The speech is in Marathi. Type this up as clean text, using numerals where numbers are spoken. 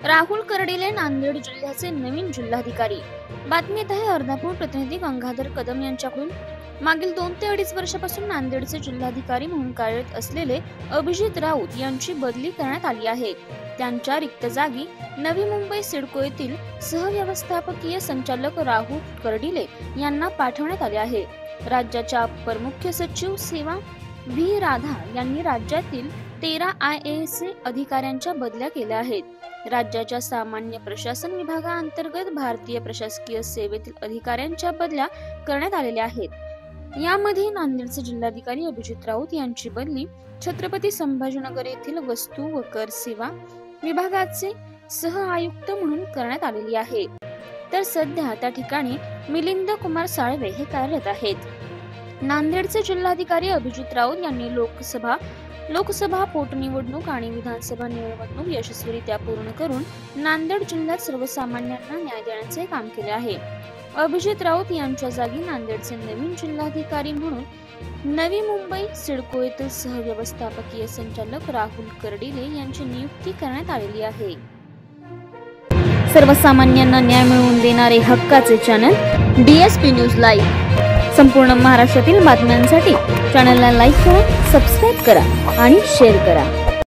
राहुल कर्डिले नांदेड जिल्ह्याचे नवीन जिल्हाधिकारी। बातमीत आहे अर्धापूर प्रतिनिधी गंगाधर कदम यांच्याकडून। मागील 2 ते 2.5 वर्षापासून नांदेडचे जिल्हाधिकारी म्हणून कार्यरत असलेले अभिजित राऊत यांची बदली करण्यात आली आहे। त्यांच्या रिक्त जागी नवी मुंबई सिडको येथील सहव्यवस्थापकीय संचालक राहुल कर्डिले यांना पाठवण्यात आले आहे। राज्याच्या अपर मुख्य सचिव सेवा व्ही राधा यांनी राज्यातील 13 IAS अधिकाऱ्यांच्या बदल्या केल्या आहेत। राज्याच्या सामान्य प्रशासन विभागाअंतर्गत भारतीय प्रशासकीय सेवेतील अधिकाऱ्यांच्या बदल्या करण्यात आलेल्या आहेत। यामध्ये नांदेडचे जिल्हाधिकारी अभिजित राऊत यांची बदली छत्रपती संभाजीनगर येथील वस्तू व कर सेवा विभागाचे सह आयुक्त म्हणून करण्यात आलेली आहे। तर सध्या त्या ठिकाणी मिलिंद कुमार साळवे हे कार्यरत आहेत। नांदेडचे जिल्हाधिकारी अभिजित राऊत यांनी लोकसभा पोटनिवडणूक आणि विधानसभा निवडणूक यशस्वीरित्या पूर्ण करून नांदेड जिल्ह्यात सर्वसामान्यांना न्याय देण्याचे काम केले आहे। अभिजित राऊत यांच्या जागी नांदेडचे नवीन जिल्हाधिकारी म्हणून नवी मुंबई सिडको येथील सहव्यवस्थापकीय संचालक राहुल कर्डिले यांची नियुक्ती करण्यात आलेली आहे। सर्वसामान्यांना न्याय मिळवून देणारे हक्काचे चॅनल DSP न्यूज लाईव्ह। संपूर्ण महाराष्ट्रातील बातम्यांसाठी चॅनलला लाईक करा, सबस्क्राइब करा आणि शेअर करा।